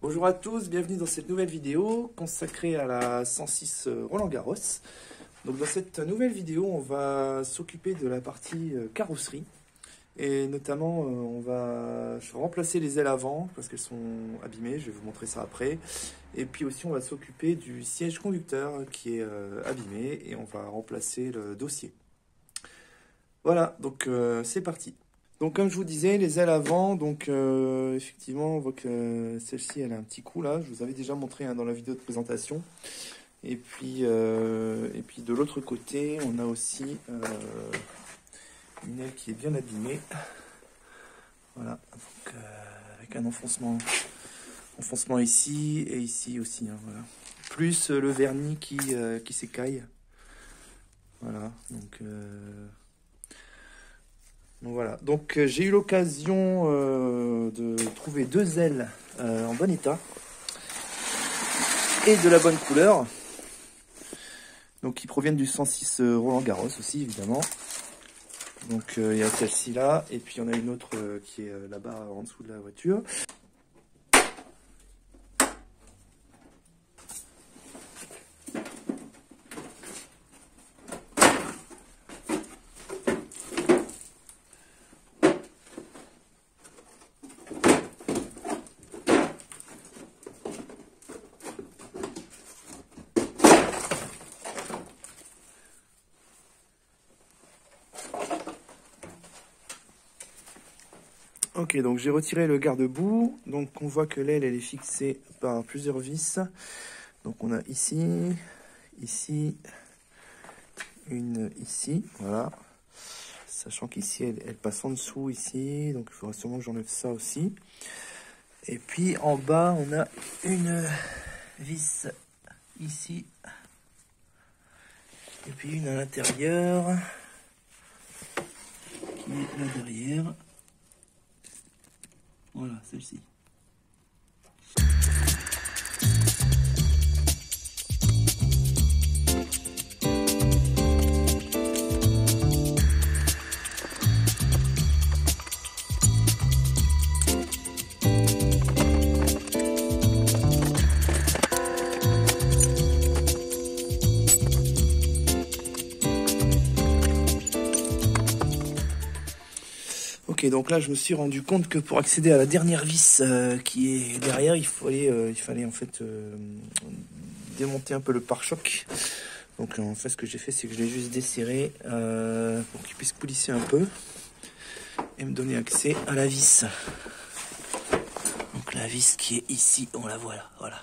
Bonjour à tous, bienvenue dans cette nouvelle vidéo consacrée à la 106 Roland-Garros. Donc dans cette nouvelle vidéo, on va s'occuper de la partie carrosserie. Et notamment, on va remplacer les ailes avant parce qu'elles sont abîmées, je vais vous montrer ça après. Et puis aussi, on va s'occuper du siège conducteur qui est abîmé et on va remplacer le dossier. Voilà, donc c'est parti. Donc comme je vous disais, les ailes avant, donc effectivement, on voit que celle-ci, elle a un petit coup là. Je vous avais déjà montré dans la vidéo de présentation. Et puis de l'autre côté, on a aussi une aile qui est bien abîmée. Voilà, donc avec un enfoncement ici et ici aussi. Hein, voilà. Plus le vernis qui s'écaille. Voilà, donc voilà, donc j'ai eu l'occasion de trouver deux ailes en bon état et de la bonne couleur. Donc qui proviennent du 106 Roland-Garros aussi évidemment. Donc il y a celle-ci là et puis il y en a une autre qui est là-bas en dessous de la voiture. Ok, donc j'ai retiré le garde-boue. Donc on voit que l'aile elle est fixée par plusieurs vis. Donc on a ici, ici, une ici, voilà. Sachant qu'ici elle passe en dessous ici, donc il faudra sûrement que j'enlève ça aussi. Et puis en bas on a une vis ici. Et puis une à l'intérieur qui est là derrière. Voilà, celle-ci. Ok, donc là je me suis rendu compte que pour accéder à la dernière vis qui est derrière, il fallait en fait démonter un peu le pare-choc. Donc en fait ce que j'ai fait, c'est que je l'ai juste desserré pour qu'il puisse coulisser un peu et me donner accès à la vis. Donc la vis qui est ici, on la voit là, voilà.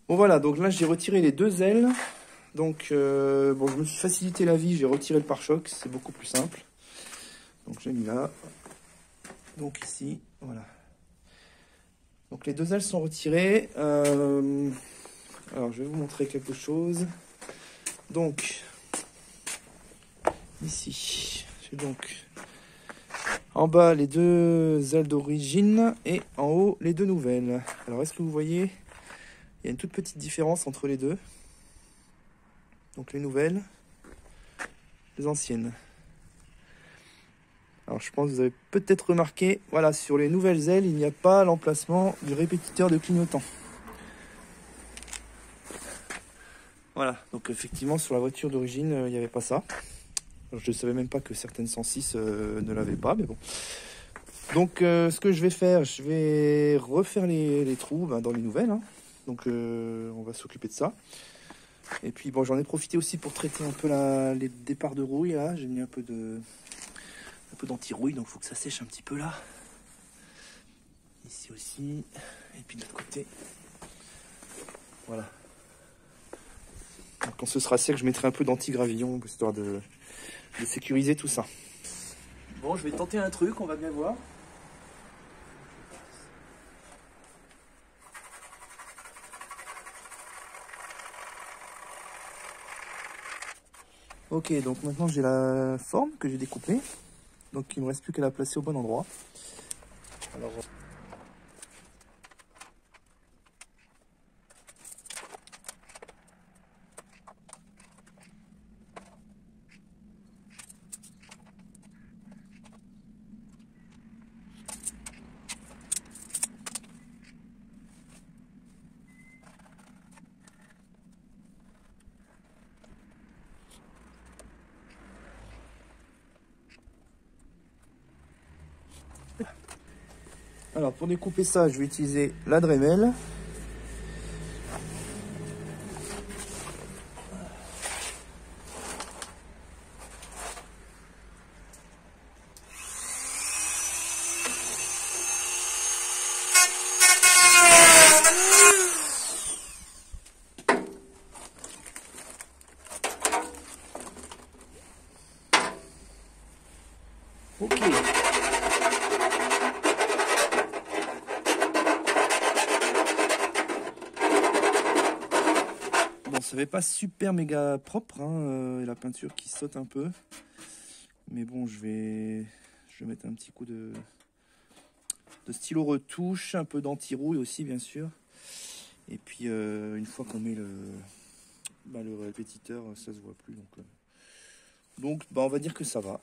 Bon voilà, donc là j'ai retiré les deux ailes. Donc bon, je me suis facilité la vie, j'ai retiré le pare-choc, c'est beaucoup plus simple. Donc j'ai mis là. Donc ici, voilà. Donc les deux ailes sont retirées. Alors je vais vous montrer quelque chose. Donc ici, j'ai donc en bas les deux ailes d'origine et en haut les deux nouvelles. Alors est-ce que vous voyez? Il y a une toute petite différence entre les deux. Donc les nouvelles, les anciennes. Alors je pense que vous avez peut-être remarqué, voilà, sur les nouvelles ailes, il n'y a pas l'emplacement du répétiteur de clignotant. Voilà, donc effectivement sur la voiture d'origine, il n'y avait pas ça. Alors, je ne savais même pas que certaines 106 ne l'avaient pas, mais bon. Donc ce que je vais faire, je vais refaire les trous dans les nouvelles. Hein. Donc on va s'occuper de ça. Et puis bon, j'en ai profité aussi pour traiter un peu les départs de rouille. Là, j'ai mis un peu d'anti-rouille, donc il faut que ça sèche un petit peu là. Ici aussi, et puis de l'autre côté. Voilà. Quand ce sera sec, je mettrai un peu d'anti-gravillon, histoire de sécuriser tout ça. Bon, je vais tenter un truc, on va bien voir. Ok, donc maintenant j'ai la forme que j'ai découpée. Donc il ne me reste plus qu'à la placer au bon endroit. Alors, pour découper ça, je vais utiliser la Dremel. Ok. Bon, ça fait pas super méga propre, hein, la peinture qui saute un peu. Mais bon, je vais mettre un petit coup de stylo retouche, un peu d'anti-rouille aussi, bien sûr. Et puis, une fois qu'on met le répétiteur, ça se voit plus. Donc on va dire que ça va.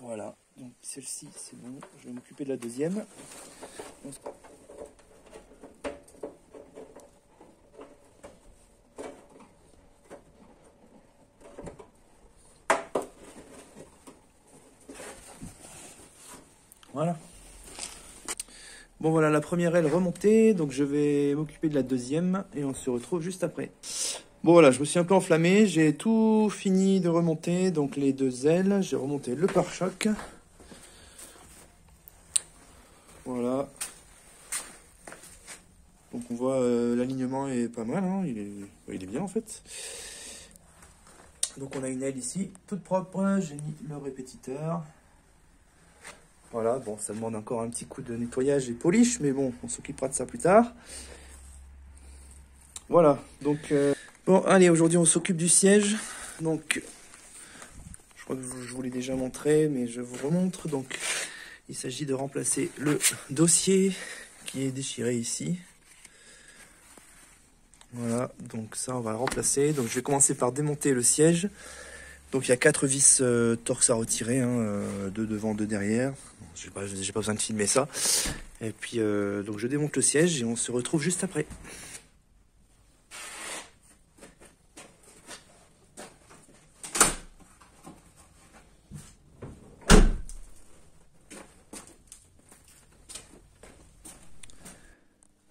Voilà, donc celle-ci, c'est bon. Je vais m'occuper de la deuxième. Voilà. Bon voilà, la première aile remontée, donc je vais m'occuper de la deuxième et on se retrouve juste après. Bon voilà, je me suis un peu enflammé, j'ai tout fini de remonter, donc les deux ailes, j'ai remonté le pare-choc. Voilà. Donc on voit l'alignement est pas mal, hein, il est bien en fait. Donc on a une aile ici, toute propre, j'ai mis le répétiteur. Voilà, bon, ça demande encore un petit coup de nettoyage et polish, mais bon, on s'occupera de ça plus tard. Voilà, donc... Bon, allez, aujourd'hui, on s'occupe du siège. Donc, je crois que je vous l'ai déjà montré, mais je vous remontre. Donc, il s'agit de remplacer le dossier qui est déchiré ici. Voilà, donc ça, on va le remplacer. Donc, je vais commencer par démonter le siège. Donc il y a 4 vis torx à retirer, hein, 2 devant, 2 derrière. Bon, j'ai pas besoin de filmer ça. Et puis donc je démonte le siège et on se retrouve juste après.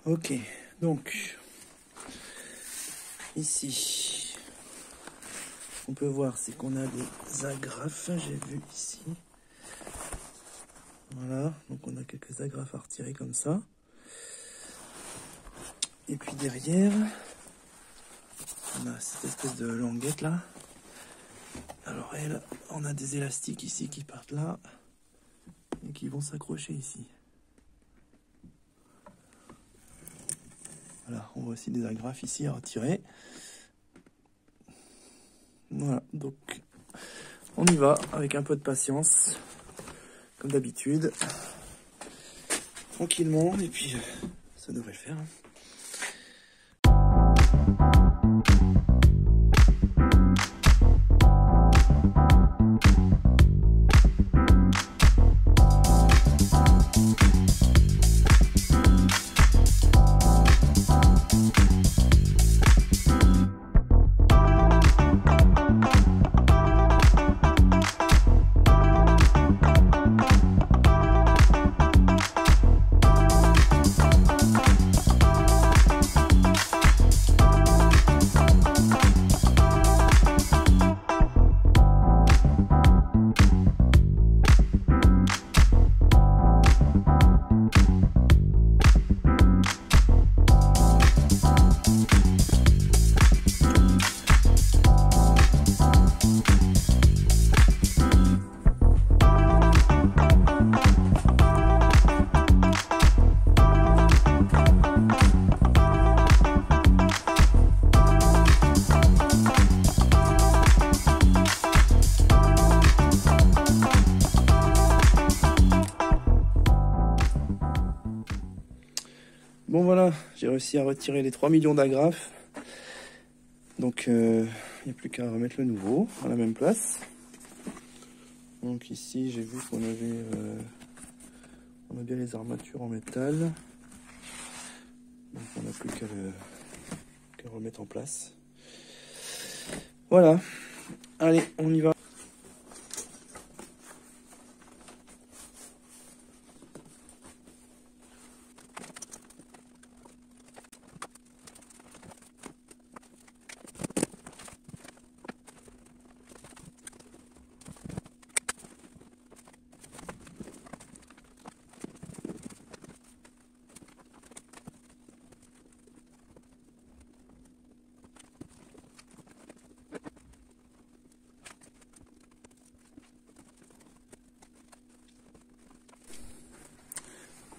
Ok, donc ici. On peut voir, c'est qu'on a des agrafes, j'ai vu ici. Voilà, donc on a quelques agrafes à retirer comme ça. Et puis derrière, on a cette espèce de languette là. Alors on a des élastiques ici qui partent là et qui vont s'accrocher ici. Voilà, on voit aussi des agrafes ici à retirer. Voilà, donc on y va avec un peu de patience, comme d'habitude, tranquillement, et puis ça devrait le faire. j'ai réussi à retirer les 3 millions d'agrafes. Donc il n'y a plus qu'à remettre le nouveau à la même place. Donc ici j'ai vu qu'on avait on a bien les armatures en métal. Donc on n'a plus qu'à le remettre en place. Voilà. Allez, on y va.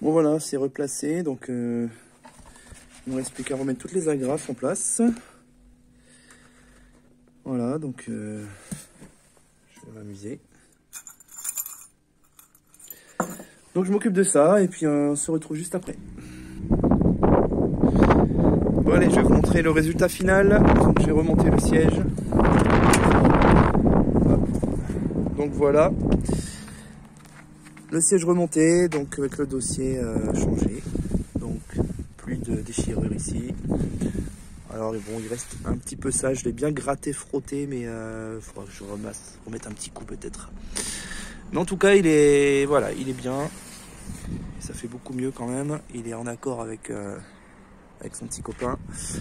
Bon voilà, c'est replacé, donc il ne me reste plus qu'à remettre toutes les agrafes en place. Voilà, donc je vais m'amuser. Donc je m'occupe de ça et puis on se retrouve juste après. Bon allez, je vais vous montrer le résultat final. Donc j'ai remonté le siège. Donc voilà. Le siège remonté, donc avec le dossier changé, donc plus de déchirure ici. Alors bon, il reste un petit peu ça, je l'ai bien gratté, frotté, mais il faudra que je remette un petit coup peut-être. Mais en tout cas, il est voilà, il est bien, ça fait beaucoup mieux quand même. Il est en accord avec son petit copain.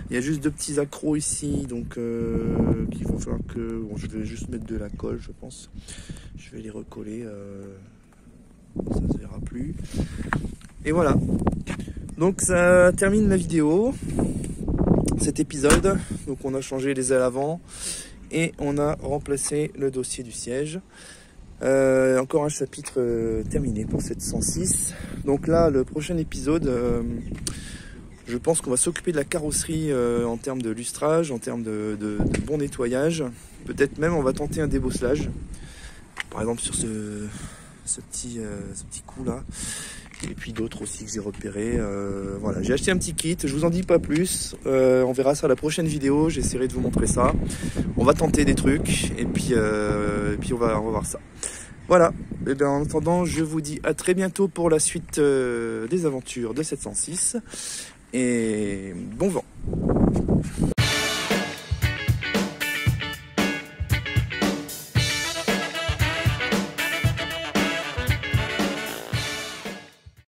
Il y a juste 2 petits accros ici, donc qu'il va falloir que bon, je vais juste mettre de la colle, je pense. Je vais les recoller. Ça se verra plus. Et voilà. Donc ça termine la vidéo. Cet épisode. Donc on a changé les ailes avant. Et on a remplacé le dossier du siège. Encore un chapitre terminé pour cette 106. Donc là, le prochain épisode, je pense qu'on va s'occuper de la carrosserie en termes de lustrage, en termes de bon nettoyage. Peut-être même on va tenter un débosselage. Par exemple sur ce petit coup là, et puis d'autres aussi que j'ai repéré. Voilà, j'ai acheté un petit kit, je vous en dis pas plus. On verra ça à la prochaine vidéo, j'essaierai de vous montrer ça. On va tenter des trucs et puis on va voir ça. Voilà, et bien en attendant, je vous dis à très bientôt pour la suite des aventures de 706 et bon vent.